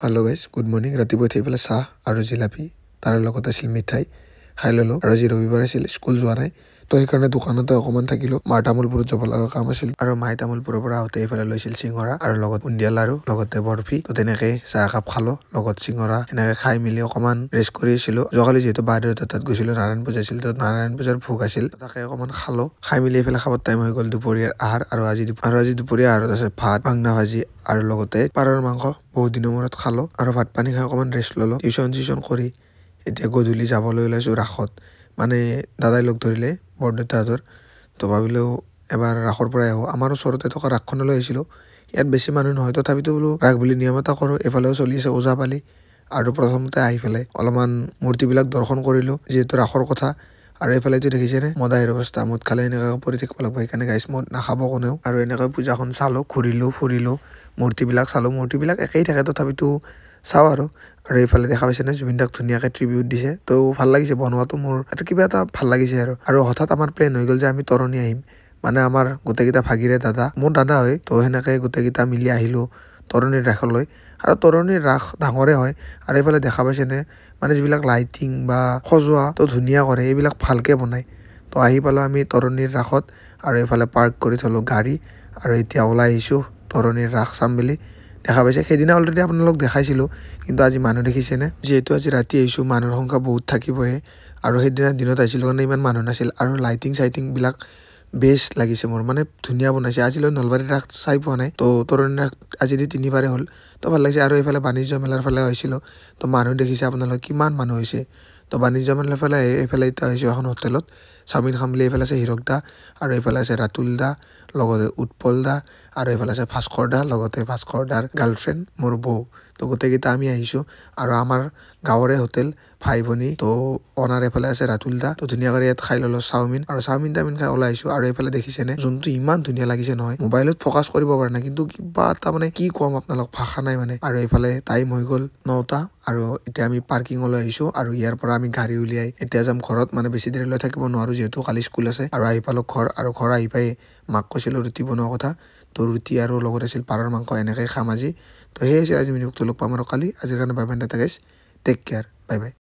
Hello' guys good morning. ৰাতিপুৱা উঠি পেলাই চাহ আৰু জিলাপি তাৰ লগত আছিল মিঠাই খাই ল'লোঁ। আৰু আজি ৰবিবাৰ আছিল, স্কুল যোৱা নাই, তো সেইকাৰণে দোকানতে অকণমান থাকিলোঁ। মাৰ তামোলপুৰত যাব লগা কাম আছিল আৰু মায়ে তামোলপুৰৰ পৰা আহোঁতে এইফালে লৈছিল চিঙৰা আৰু লগত বুন্দিয়া লাৰু লগতে বৰফি। তো তেনেকৈ চাহ একাপ খালোঁ লগত চিঙৰা। এনেকৈ খাই মেলি অকণমান ৰেষ্ট কৰি আছিলোঁ। যোৱাকালি যিহেতু বাইদেউহঁতৰ তাত গৈছিলোঁ, নাৰায়ণ পূজা আছিল, তো নাৰায়ণ পূজাৰ ভোগ আছিল, তাকে অকণমান খালোঁ। খাই মেলি এইফালে খাবৰ টাইম হৈ গ'ল দুপৰীয়াৰ আহাৰ। আৰু আজি দুপৰীয়া আহাৰত আছে ভাত, বাংনা ভাজি আৰু লগতে পাৰৰ মাংস। বহুত দিনৰ মূৰত খালোঁ আৰু ভাত পানী খাই অকণমান ৰেষ্ট ল'লোঁ। টিউশ্যন কৰি এতিয়া গধূলি যাবলৈ ওলাইছোঁ ৰাসত। মানে দাদাই লগ ধৰিলে বৰদেউতাহঁতৰ, তো ভাবিলোঁ এবাৰ ৰাসৰ পৰাই আহোঁ। আমাৰ ওচৰতে থকা ৰাসখনলৈ আহিছিলোঁ। ইয়াত বেছি মানুহ নহয়, তথাপিতো বোলো ৰাস বুলি নিয়ম এটা কৰোঁ। এইফালেও চলি আছে ওজাপালি আৰু প্ৰথমতে আহি পেলাই অলপমান মূৰ্তিবিলাক দৰ্শন কৰিলোঁ, যিহেতু ৰাসৰ কথা। আৰু এইফালেতো দেখিছেনে মদাহীৰ অৱস্থা, মদ খালে এনেকৈ পৰি থাকিব লাগিব, সেইকাৰণে গাইছ মদ নাখাব কোনেও। আৰু এনেকৈ পূজাখন চালোঁ, ঘূৰিলোঁ ফুৰিলোঁ, মূৰ্তিবিলাক চালোঁ। মূৰ্তিবিলাক একেই থাকে, তথাপিতো চাওঁ আৰু এইফালে দেখা পাইছেনে জুবিন দাক ধুনীয়াকৈ ট্ৰিবিউট দিছে, তো ভাল লাগিছে বনোৱাটো। মোৰ এটা কিবা এটা ভাল লাগিছে আৰু হঠাৎ আমাৰ প্লেন হৈ গ'ল যে আমি তৰণি আহিম। মানে আমাৰ গোটেইকেইটা ভাগিৰে দাদা, মোৰ দাদা হয়, তো সেনেকৈ গোটেইকেইটা মিলি আহিলোঁ তৰণিৰ ৰাসলৈ। আৰু তৰণিৰ ৰাস ডাঙৰে হয়। আৰু এইফালে দেখা পাইছেনে মানে যিবিলাক লাইটিং বা সজোৱা তো ধুনীয়া কৰে, এইবিলাক ভালকৈ বনায়। তো আহি পালোঁ আমি তৰণিৰ ৰাসত আৰু এইফালে পাৰ্ক কৰি থলোঁ গাড়ী আৰু এতিয়া ওলাই আহিছোঁ তৰণিৰ ৰাস চাম বুলি। দেখা পাইছে সেইদিনা অলৰেডি আপোনালোক দেখাইছিলোঁ, কিন্তু আজি মানুহ দেখিছেনে? যিহেতু আজি ৰাতি আহিছোঁ, মানুহৰ সংখ্যা বহুত থাকিবহে। আৰু সেইদিনা দিনত আহিছিলোঁ কাৰণে ইমান মানুহ নাছিল। আৰু লাইটিংবিলাক বেষ্ট লাগিছে মোৰ, মানে ধুনীয়া বনাইছে। আজিলৈ নলবাৰীৰ ৰাস চাই পোৱা নাই, তো তৰণিৰ ৰাস আজি 3বাৰে হ'ল, তো ভাল লাগিছে। আৰু এইফালে বাণিজ্য মেলাৰ ফালে আহিছিলোঁ, তো মানুহ দেখিছে আপোনালোকে কিমান মানুহ হৈছে। তো বাণিজ্য মেলাৰ ফালে এইফালে এতিয়া আহিছোঁ এখন হোটেলত চাওমিন খাম বুলি। এইফালে আছে হীৰক দা আৰু এইফালে আছে ৰাতুল দা, লগতে উৎপল দা আৰু এইফালে আছে ভাস্কৰ দা, লগতে ভাস্কৰ দাৰ গাৰ্লফ্ৰেণ্ড মোৰ বৌ। তো গোটেইকেইটা আমি আহিছোঁ আৰু আমাৰ গাঁৱৰে হোটেল ভাই ভনী। তো অনাৰ এইফালে আছে ৰাতুল দা। তো ধুনীয়াকৈ ইয়াত খাই ল'লোঁ চাওমিন আৰু চাওমিন খাই ওলাই আহিছোঁ। আৰু এইফালে দেখিছেনে যোনটো ইমান ধুনীয়া লাগিছে নহয়, মোবাইলত ফ'কাছ কৰিব পৰা নাই, কিন্তু কিবা এটা মানে কি ক'ম আপোনালোক, ভাষা নাই মানে। আৰু এইফালে টাইম হৈ গ'ল 9টা আৰু এতিয়া আমি পাৰ্কিঙলৈ আহিছোঁ আৰু ইয়াৰ পৰা আমি গাড়ী উলিয়াই এতিয়া যাম ঘৰত। মানে বেছি দেৰিলৈ থাকিব নোৱাৰোঁ, যিহেতু কালি স্কুল আছে। আৰু আহি পালোঁ ঘৰ, আৰু ঘৰ আহি পাই মাক কৈছিলোঁ ৰুটি বনোৱা কথা, তো ৰুটি আৰু লগত আছিল পাৰৰ মাংস, এনেকৈ খাম আজি। তো সেয়ে আজি মিনিমটো লগ পাম আৰু কালি। আজিৰ কাৰণে বাই বাই টাটা গাইছ, টেক কেয়াৰ, বাই বাই।